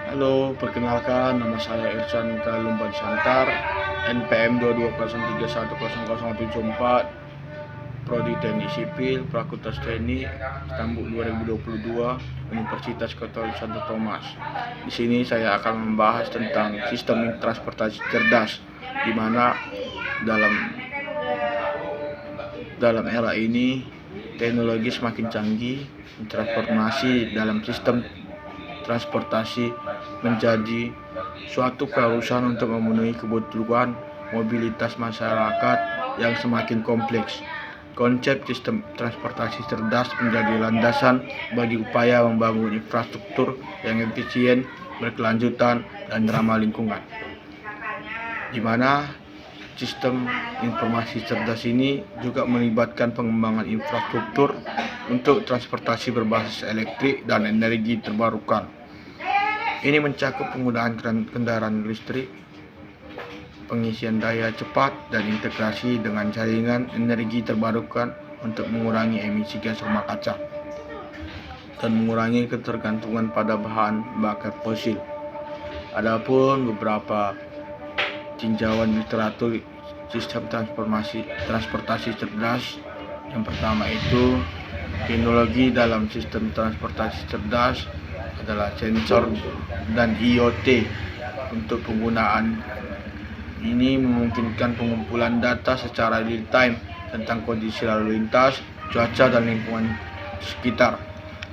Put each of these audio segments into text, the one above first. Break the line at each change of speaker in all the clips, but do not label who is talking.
Halo, perkenalkan nama saya Irsan Kalumban Santar, NPM 2203100074, Prodi Teknik Sipil, Fakultas Teknik, Tambuk 2022, Universitas Katolik Santo Thomas. Di sini saya akan membahas tentang sistem transportasi cerdas, di mana dalam era ini teknologi semakin canggih, transformasi dalam sistem transportasi menjadi suatu keharusan untuk memenuhi kebutuhan mobilitas masyarakat yang semakin kompleks. Konsep sistem transportasi cerdas menjadi landasan bagi upaya membangun infrastruktur yang efisien, berkelanjutan, dan ramah lingkungan. Di mana sistem informasi cerdas ini juga melibatkan pengembangan infrastruktur untuk transportasi berbasis elektrik dan energi terbarukan. Ini mencakup penggunaan kendaraan listrik, pengisian daya cepat, dan integrasi dengan jaringan energi terbarukan untuk mengurangi emisi gas rumah kaca dan mengurangi ketergantungan pada bahan bakar fosil. Adapun beberapa tinjauan literatur sistem transportasi cerdas, yang pertama itu teknologi dalam sistem transportasi cerdas adalah sensor dan IoT. Untuk penggunaan ini memungkinkan pengumpulan data secara real time tentang kondisi lalu lintas, cuaca, dan lingkungan sekitar.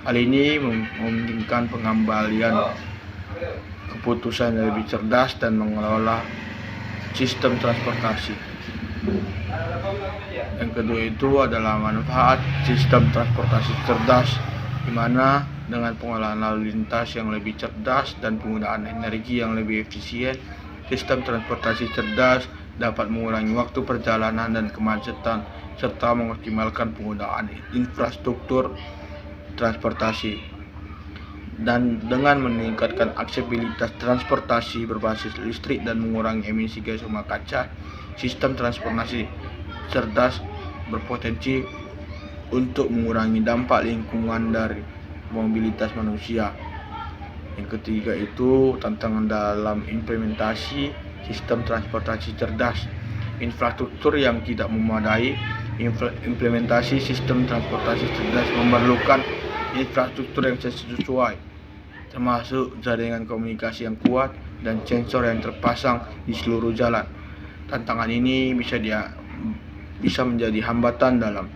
Hal ini memungkinkan pengambilan keputusan yang lebih cerdas dan mengelola sistem transportasi. Yang kedua itu adalah manfaat sistem transportasi cerdas, di mana dengan pengolahan lalu lintas yang lebih cerdas dan penggunaan energi yang lebih efisien, sistem transportasi cerdas dapat mengurangi waktu perjalanan dan kemacetan serta mengoptimalkan penggunaan infrastruktur transportasi. Dan dengan meningkatkan aksesibilitas transportasi berbasis listrik dan mengurangi emisi gas rumah kaca, sistem transportasi cerdas berpotensi untuk mengurangi dampak lingkungan dari mobilitas manusia. Yang ketiga itu tantangan dalam implementasi sistem transportasi cerdas. Infrastruktur yang tidak memadai. Implementasi sistem transportasi cerdas memerlukan infrastruktur yang sesuai, termasuk jaringan komunikasi yang kuat dan sensor yang terpasang di seluruh jalan. Tantangan ini bisa menjadi hambatan dalam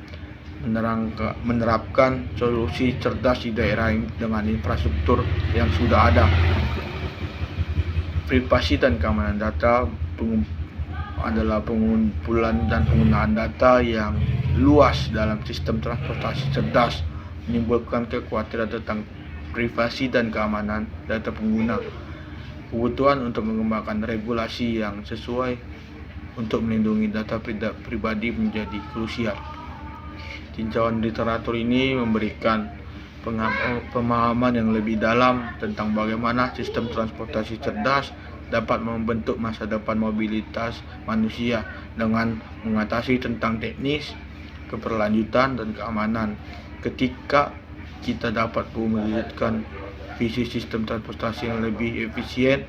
menerapkan solusi cerdas di daerah dengan infrastruktur yang sudah ada. Privasi dan keamanan data adalah pengumpulan dan penggunaan data yang luas dalam sistem transportasi cerdas menimbulkan kekhawatiran tentang privasi dan keamanan data pengguna. Kebutuhan untuk mengembangkan regulasi yang sesuai untuk melindungi data pribadi menjadi krusial. Tinjauan literatur ini memberikan pemahaman yang lebih dalam tentang bagaimana sistem transportasi cerdas dapat membentuk masa depan mobilitas manusia dengan mengatasi tentang teknis, keberlanjutan, dan keamanan. Ketika kita dapat mewujudkan visi sistem transportasi yang lebih efisien,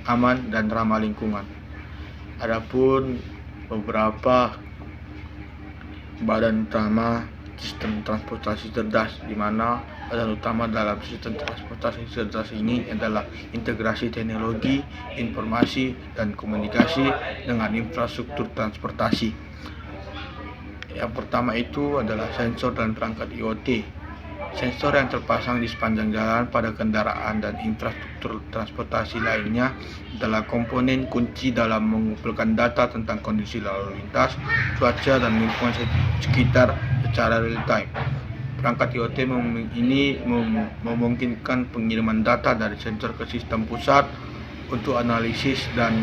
aman, dan ramah lingkungan. Adapun beberapa badan utama sistem transportasi cerdas, di mana badan utama dalam sistem transportasi cerdas ini adalah integrasi teknologi, informasi, dan komunikasi dengan infrastruktur transportasi. Yang pertama itu adalah sensor dan perangkat IoT. Sensor yang terpasang di sepanjang jalan pada kendaraan dan infrastruktur transportasi lainnya adalah komponen kunci dalam mengumpulkan data tentang kondisi lalu lintas, cuaca, dan lingkungan sekitar secara real time. Perangkat IoT ini memungkinkan pengiriman data dari sensor ke sistem pusat untuk analisis dan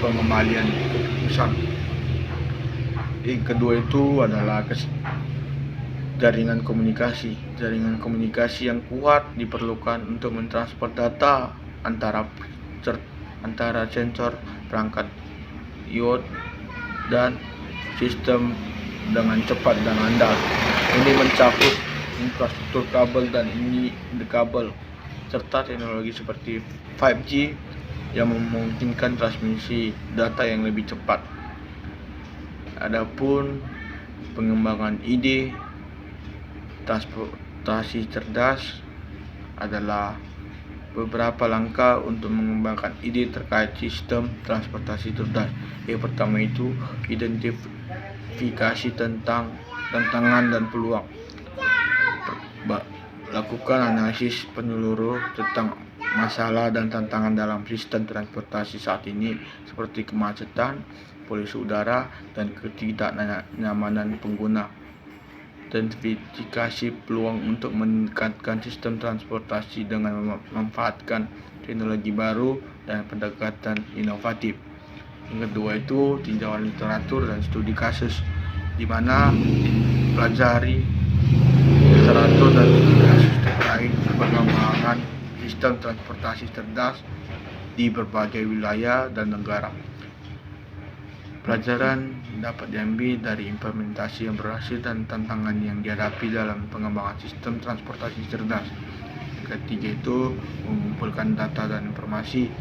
pengambilan keputusan. Yang kedua itu adalah jaringan komunikasi. Jaringan komunikasi yang kuat diperlukan untuk mentransfer data antara sensor, perangkat IoT, dan sistem dengan cepat dan andal. Ini mencakup infrastruktur kabel dan kabel serta teknologi seperti 5G yang memungkinkan transmisi data yang lebih cepat. Adapun pengembangan ide transportasi cerdas adalah beberapa langkah untuk mengembangkan ide terkait sistem transportasi cerdas. Yang pertama itu identifikasi tentang tantangan dan peluang. Lakukan analisis menyeluruh tentang masalah dan tantangan dalam sistem transportasi saat ini seperti kemacetan, polusi udara, dan ketidaknyamanan pengguna. Identifikasi peluang untuk meningkatkan sistem transportasi dengan memanfaatkan teknologi baru dan pendekatan inovatif. Yang kedua itu tinjauan literatur dan studi kasus, di mana pelajari literatur dan studi kasus terkait pengembangan sistem transportasi cerdas di berbagai wilayah dan negara. Pelajaran dapat diambil dari implementasi yang berhasil dan tantangan yang dihadapi dalam pengembangan sistem transportasi cerdas. Ketiga itu mengumpulkan data dan informasi.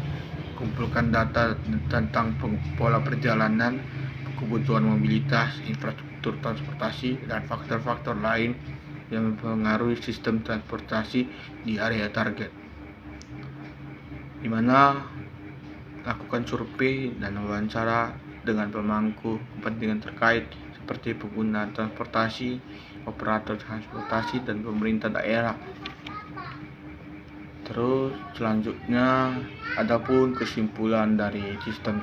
Kumpulkan data tentang pola perjalanan, kebutuhan mobilitas, infrastruktur transportasi, dan faktor-faktor lain yang mempengaruhi sistem transportasi di area target, di mana lakukan survei dan wawancara dengan pemangku kepentingan terkait seperti pengguna transportasi, operator transportasi, dan pemerintah daerah. Terus selanjutnya, adapun kesimpulan dari sistem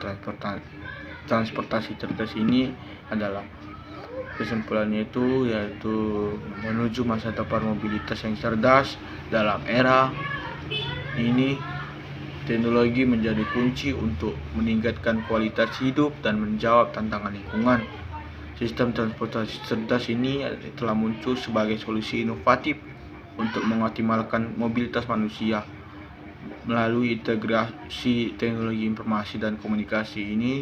transportasi cerdas ini adalah kesimpulannya yaitu menuju masa depan mobilitas yang cerdas. Dalam era ini, teknologi menjadi kunci untuk meningkatkan kualitas hidup dan menjawab tantangan lingkungan. Sistem transportasi cerdas ini telah muncul sebagai solusi inovatif untuk mengoptimalkan mobilitas manusia. Melalui integrasi teknologi informasi dan komunikasi ini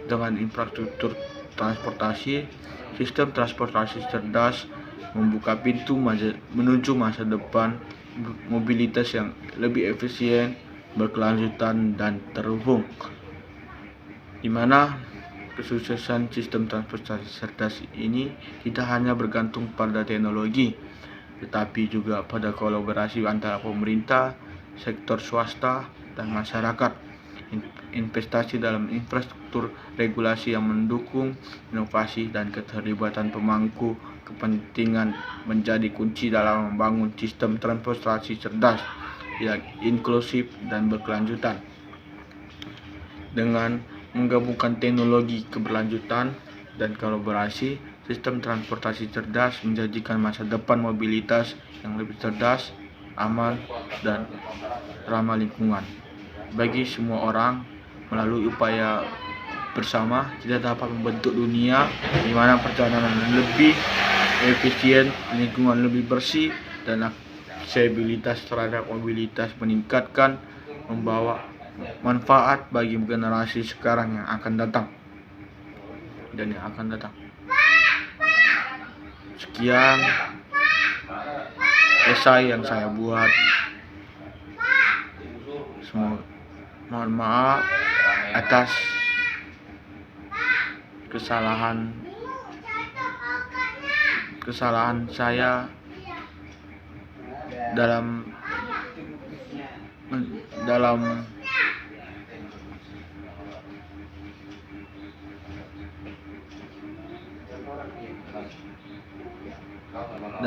dengan infrastruktur transportasi, sistem transportasi cerdas membuka pintu menuju masa depan mobilitas yang lebih efisien, berkelanjutan, dan terhubung, di mana kesuksesan sistem transportasi cerdas ini tidak hanya bergantung pada teknologi, tetapi juga pada kolaborasi antara pemerintah, sektor swasta, dan masyarakat. Investasi dalam infrastruktur, regulasi yang mendukung inovasi, dan keterlibatan pemangku kepentingan menjadi kunci dalam membangun sistem transportasi cerdas yang inklusif dan berkelanjutan. Dengan menggabungkan teknologi keberlanjutan dan kolaborasi, sistem transportasi cerdas menjanjikan masa depan mobilitas yang lebih cerdas, aman, dan ramah lingkungan bagi semua orang. Melalui upaya bersama, kita dapat membentuk dunia di mana perjalanan lebih efisien, lingkungan lebih bersih, dan aksesibilitas terhadap mobilitas meningkatkan, membawa manfaat bagi generasi sekarang yang akan datang dan yang akan datang. Sekian esai yang saya buat. Mohon maaf atas kesalahan saya dalam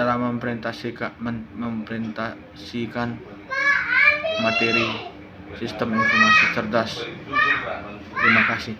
mempresentasikan materi sistem informasi cerdas. Terima kasih.